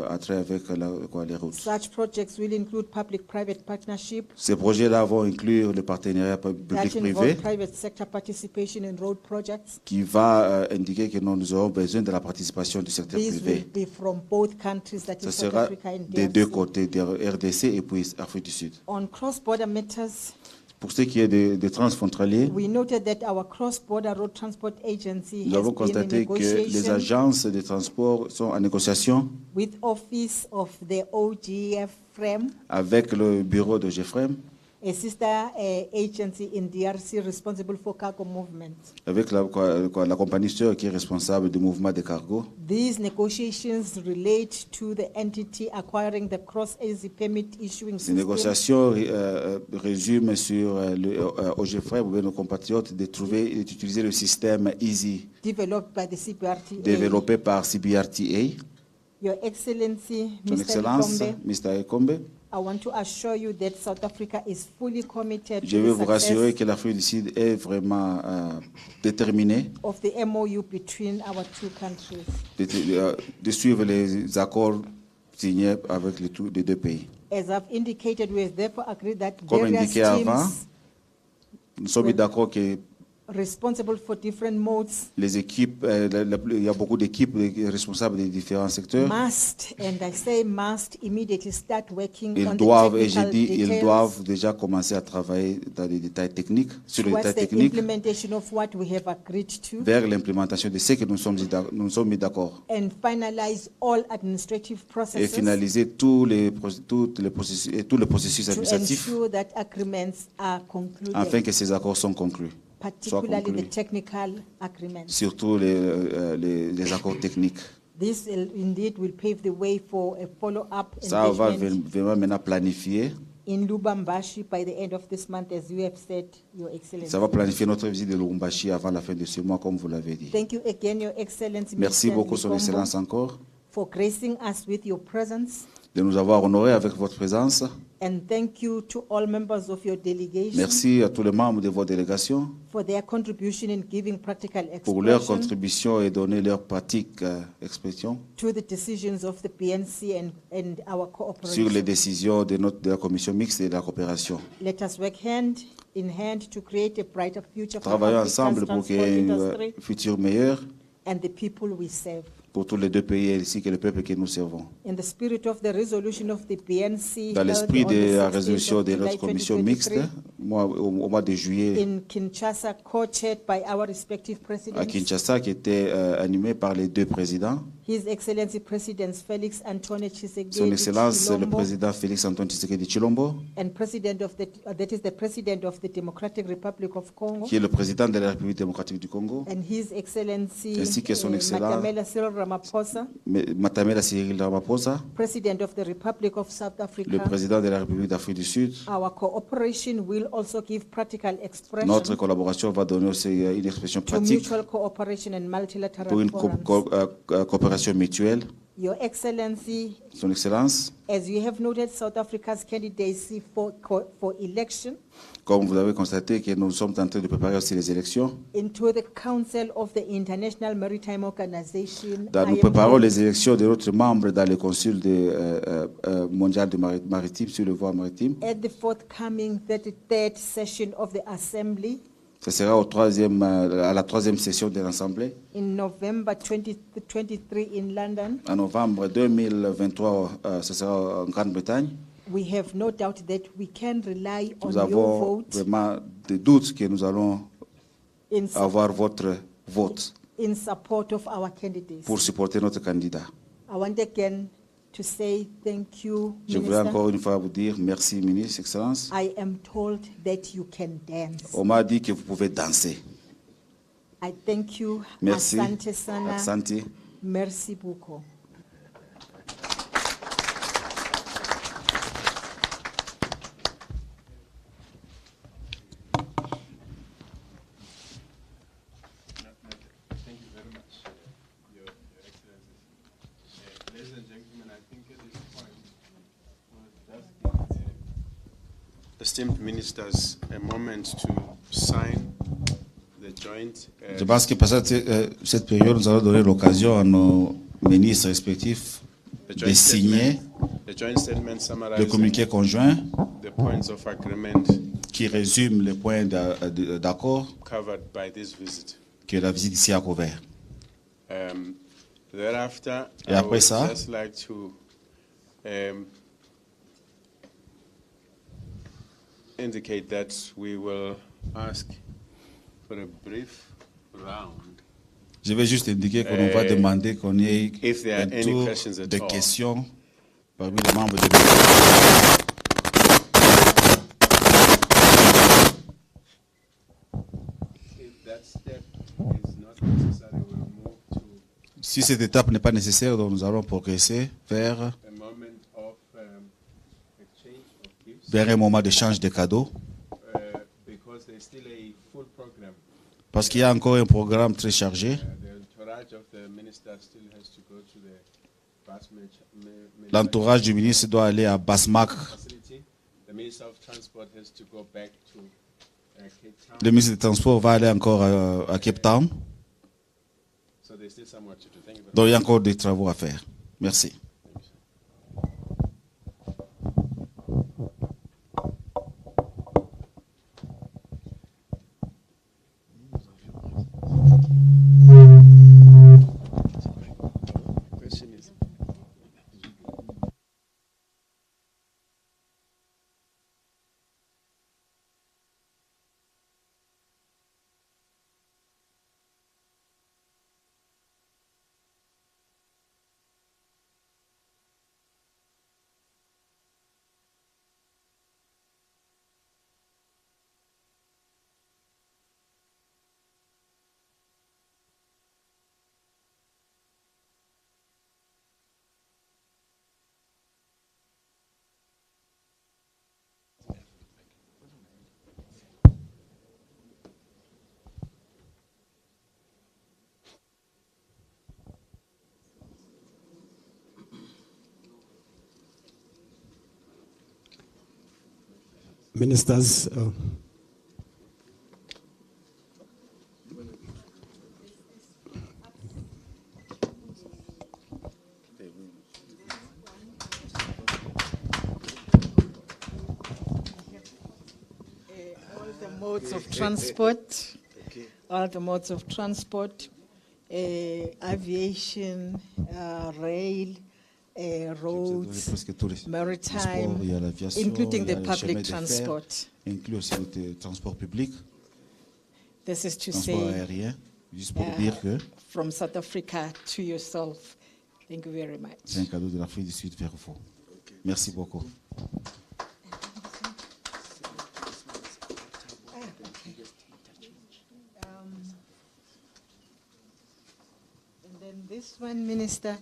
à travers avec les routes. Such projects will include public-private partnership Ces projets-là vont inclure le partenariat that public-privé involve private sector participation in road projects. qui va indiquer que nous aurons besoin de la participation du secteur These will privé. be from both countries, that Ce is South sera Africa and des deux DRC. côtés, de RDC et puis Afrique du Sud. On cross-border matters, Pour ce qui est des transfrontaliers, we noted that our cross-border road transport agency nous has avons been in constaté que les negotiation agences de transport sont en négociation with office of the OGF frame avec le bureau de GFREM a sister agency in DRC responsible for cargo movement. avec la compagnie sœur qui est responsable du mouvement des cargos. These negotiations relate to the entity acquiring the cross-AZ permit issuing Ces system négociations résument sur aux frères ou nos compatriotes de trouver et d'utiliser le système EASY developed by the CBRTA. développé par CBRTA. Your Excellency, Son Mr. Excellence, Likombe, Mr. Ekombe, I want to assure you that South Africa is fully committed je to veux the vous rassurer success que l'Afrique du Sud est vraiment déterminée of the MOU between our two countries. de suivre les accords signés avec les deux pays. As I've indicated, we have therefore agreed that Comme various indiqué avant, teams nous sommes mis d'accord que responsible for different modes les équipes, il y a beaucoup d'équipes responsables des différents secteurs. must, and I say must, immediately start working Ils on doivent, the et j'ai technical dit, ils details doivent déjà commencer à travailler dans les détails techniques, sur les towards détails the techniques, implementation of what we have agreed to vers l'implémentation de ce que nous sommes mis d'accord. and finalize all administrative Et processes finaliser tous les processus to administratifs ensure that agreements are concluded, afin que ces accords soient conclus. particularly conclus. the technical agreements. Surtout les accords techniques. This indeed will pave the way for a follow-up Ça va engagement vraiment maintenant planifier. in Lubumbashi by the end of this month, as you have said, Your Excellency. Ça va planifier notre visite de Lubumbashi avant la fin de ce mois, comme vous l'avez dit. Thank you again, Your Excellency, Merci Mr. beaucoup, Son Likombo, Excellence, encore, for gracing us with your presence. de nous avoir honorés avec votre présence. And thank you to all members of your delegation Merci à tous les membres de vos délégations for their contribution in giving practical pour leur expression contribution et donner leur pratique expression to the decisions of the PNC and our sur cooperation. les décisions de la commission mixte et de la coopération. Let us work hand in hand to create a brighter future for Travaillons Africa's ensemble pour qu'il y transport ait un industry futur meilleur and the people we serve. pour tous les deux pays ainsi que le peuple que nous servons. In the spirit of the resolution of the PNC Dans held l'esprit on de the la 16th résolution of de July notre commission mixte, 2023 au mois de juillet in Kinshasa, co-chaired by our respective à presidents, Kinshasa, qui était animé par les deux présidents, His Excellency President Felix Antoine Son Tshisekedi Excellence le Tshilombo, président Félix Antoine Tshisekedi Chilombo, and President of that is the President of the Democratic Republic of Congo, qui est le président de la République démocratique du Congo, and His Excellency Ainsi que Son Excellence Matamela Cyril Ramaphosa, Matamela Cyril Ramaphosa, President of the Republic of South le Africa. président de la République d'Afrique du Sud. Our cooperation will also give practical expression Notre collaboration va donner aussi une expression to pratique mutual cooperation and pour multilateral une forums. coopération mutuelle. Your Excellency, Son Excellence, as you have noted, South Africa's candidacy for election comme vous avez constaté que nous sommes en train de préparer aussi les élections, into the Council of the International Maritime Organization, nous IMO, préparons les élections de notre membre dans le Conseil mondial maritime sur le voie maritime. at the forthcoming 33rd session of the Assembly Ce sera à la troisième session de l'Assemblée in November 2023 in London. en novembre 2023. Ce sera en Grande-Bretagne. We have no doubt that we can rely on Nous your avons vote vraiment des doutes que nous allons in, su- avoir votre vote in support of our candidates. pour supporter notre candidat. I want again to say thank you, Je voudrais Minister. encore une fois vous dire merci, Ministre, Excellence. I am told that you can dance. On m'a dit que vous pouvez danser. I thank you. Merci. Asante sana. Asante. Merci beaucoup. Thank you very much, Your Excellencies. Ladies and gentlemen, I think at this point, we'll just give the esteemed ministers a moment to sign the joint. Je pense que par cette période, nous allons donner l'occasion à nos ministres respectifs de signer the joint statement le summarizing communiqué conjoint the points of agreement qui résume les points d'accord covered by this visit. que la visite ici a couvert. Thereafter, Et I après would ça, just like to indicate that we will ask for a brief round. Je vais juste indiquer qu'on va demander qu'on ait if there are un any tour questions at de all. questions parmi les membres de that step is not necessary, we'll move to Si cette étape n'est pas nécessaire, donc nous allons progresser vers, a moment of exchange of gifts, vers un moment d'échange de cadeaux. because there's still a full program. Parce qu'il y a encore un programme très chargé. The entourage of the minister still has to go to the L'entourage du ministre doit aller à Basmak. facility. The minister of transport has to go back to Cape Town. Le ministre des Transports va aller encore à Cape Town. So there's still some work to do. Thank you very Donc il y a encore des travaux à faire. Merci. Question is, Ministers, all the modes of transport, aviation, rail, roads, Presque tous les maritime, transports, il y a l'aviation, including il y a the les public chemins de fer, transport. inclut aussi le transport public, This is to transport say, aérien, juste pour dire que from South Africa to yourself, thank you very much. c'est un cadeau de l'Afrique du Sud vers vous. Merci beaucoup. And then this one, Minister,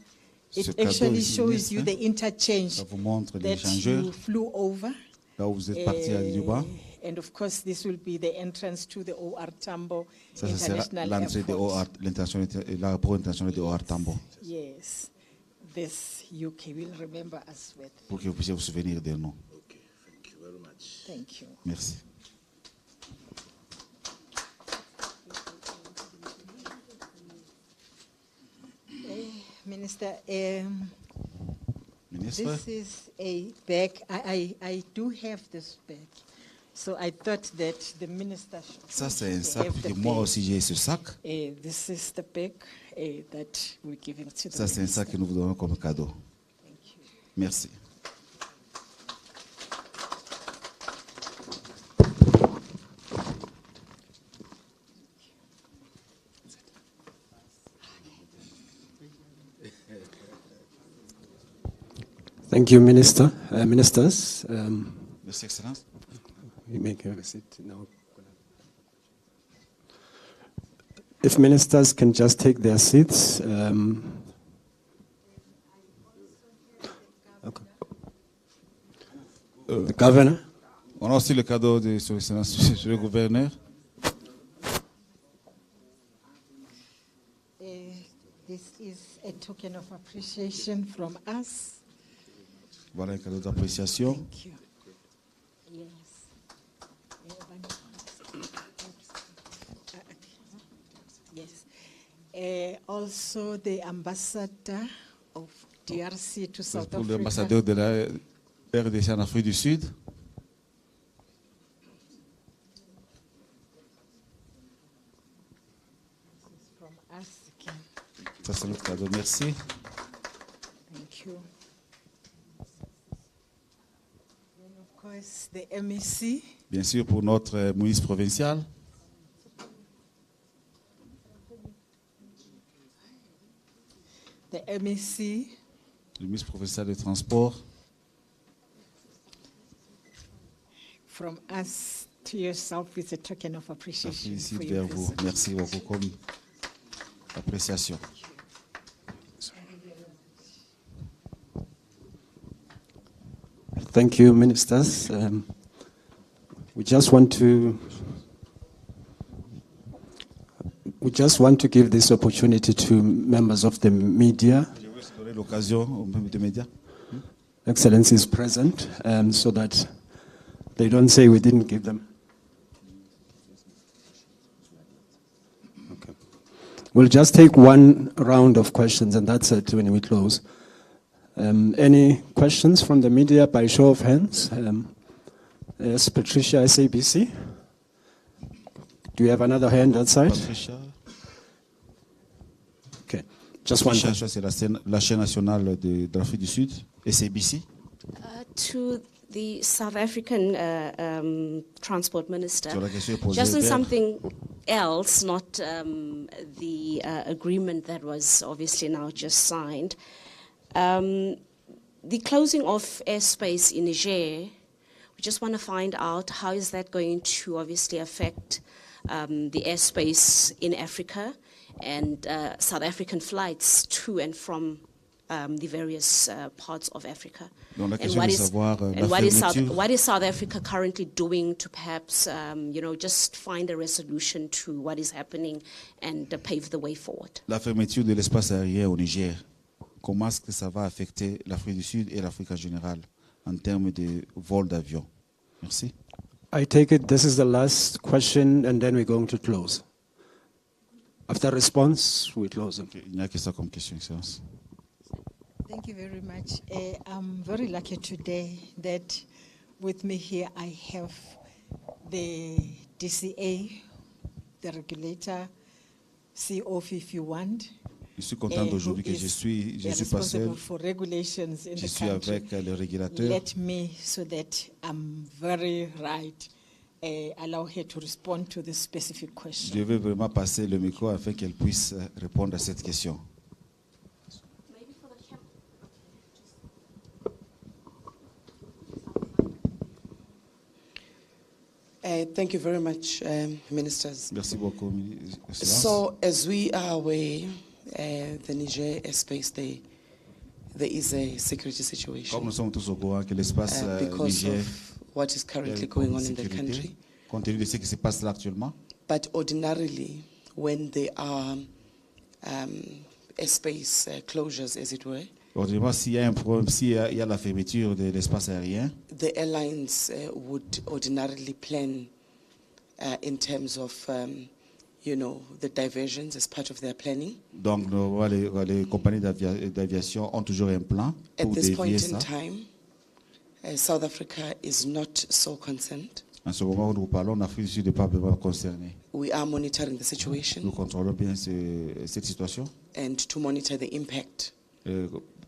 Ce it cadeau actually ici, shows you ministre, the interchange ça vous montre that l'échangeur, you flew over. là où vous êtes parti à Liuba. And of course, this will be the entrance to the OR Tambo Ça, ce sera International l'entrée de Airport. l'aéroport international de OR Tambo, Yes, this UK will remember us with. pour que vous puissiez vous souvenir de nous. Okay, thank you very much. Thank you. Merci. Minister, Ministre, this is a bag. I do have this bag. So I thought that the minister ça c'est un should sac, have the et moi bag. aussi j'ai ce sac. This is the bag that we're giving to the Ça c'est un minister. sac que nous vous donnons comme cadeau. Thank you. Merci. thank you, Minister. Ministers, Merci, Excellence. you may have a seat now. If ministers can just take their seats. Okay. The governor. On a aussi le cadeau de Son Excellence, Monsieur le gouverneur. This is a token of appreciation from us. Voilà un cadeau d'appréciation. Thank you. Yes. Yes. Also, the ambassador of DRC to South Pour Africa. l'ambassadeur de la RDC en Afrique du Sud. From us again. Ça c'est notre cadeau. Merci. Thank you. Then, of course, the MEC. Bien sûr pour notre ministre provincial. The MEC. Le ministre provincial des Transports. From us to yourself is a token of Je appreciation félicite for vers your vous. visit. Merci beaucoup comme appréciation. Thank you, ministers. We just want to give this opportunity to members of the media. Je veux donner l'occasion aux membres des médias. Excellency is present, so that they don't say we didn't give them. Okay. We'll just take one round of questions, and that's it when we close. Any questions from the media by show of hands? Yes, Patricia, SABC. Do you have another hand outside? Patricia. Okay, just one. Patricia, c'est la chaîne nationale de l'Afrique du Sud, SABC. To the South African Transport Minister, Sur la question est posée just on vers- something else, not the agreement that was obviously now just signed. The closing of airspace in Niger, we just want to find out how is that going to obviously affect the airspace in Africa and South African flights to and from the various parts of Africa. Donc, la And question what est de is, savoir, la and what is fermeture- what is South Africa currently doing to perhaps, just find a resolution to what is happening and pave the way forward? La fermeture de l'espace aérien au Niger, comment est-ce que ça va affecter l'Afrique du Sud et l'Afrique en général en termes de vol d'avion? Merci. I take it this is the last question, and then we're going to close. After response, we close. Il n'y a que ça comme question, Excellence. Thank you very much. I'm very lucky today that with me here I have the DCA, the regulator, CO 51. Je suis content d'aujourd'hui que je suis pas seul. Responsible for regulations in Je the suis country. avec le régulateur. Let me, so that I'm very right, allow her to respond to this specific question. Je vais vraiment passer le micro afin qu'elle puisse répondre à cette question. Thank you very much, ministers. Merci beaucoup, Excellence. So, as we are aware, the Niger airspace, there is a security Comme situation nous sommes tous au courant que l'espace because Niger of what is est currently en going on in the sécurité, country. compte tenu de ce qui se passe là actuellement. But ordinarily, when there are airspace closures, as it were, Ordinairement, s'il y a un problème, s'il y a la fermeture de l'espace aérien, the airlines would ordinarily plan in terms of, the diversions as part of their planning. donc les compagnies d'aviation ont toujours un plan At pour this point dévier in ça. time, South Africa is not so concerned. En ce moment où nous parlons, l'Afrique du Sud n'est pas vraiment concernée. We are monitoring the Nous situation contrôlons bien cette situation, and to monitor the impact.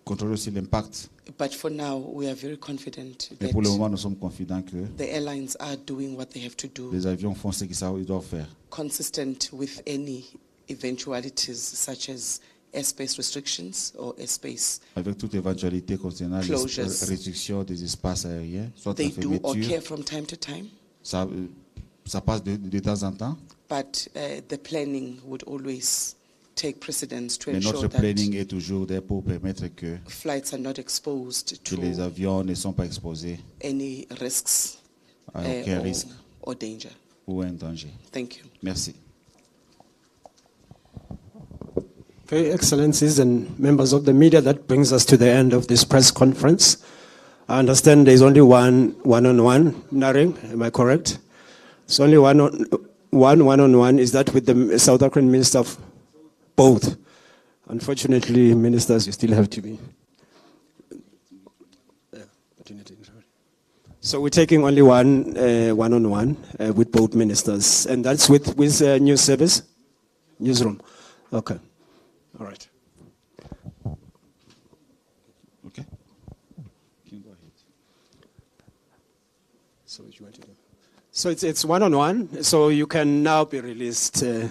contrôlons aussi l'impact. But for now, we are very confident Mais pour le that moment, nous sommes confidents que the airlines are doing what they have to do, les avions font ce qu'ils doivent faire, consistent with any eventualities such as airspace restrictions or airspace. avec toute éventualité concernant les Closures. restrictions des espaces aériens, soit They la do occur fermeture. from time to time, Ça passe de temps en temps, but the planning would always take precedence to mais ensure notre that planning est toujours là pour permettre que flights are not exposed les to avions ne sont pas exposés any risks à aucun or- risque or danger. ou un danger. Thank you. Merci. Okay, Excellencies and members of the media, that brings us to the end of this press conference. I understand there's only one-on-one, Naring, am I correct? It's only one-on-one. Is that with the South African Minister of both? Unfortunately, ministers, you still have to be. So we're taking only one-on-one with both ministers, and that's with news service, newsroom. Okay, all right. Okay. So what you want to do? So it's one-on-one. So you can now be released. The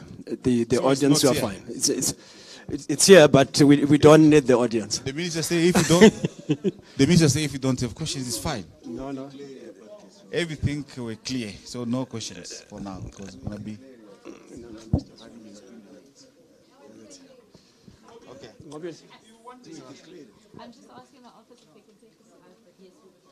So audience, you it's are not fine. It's here, but we don't need the audience. The minister say if you don't, the minister say if you don't have questions, it's fine. No. everything were clear, so no questions for now, because it's going to be... Okay. I'm just asking the office if they can take this out, but yes, we will.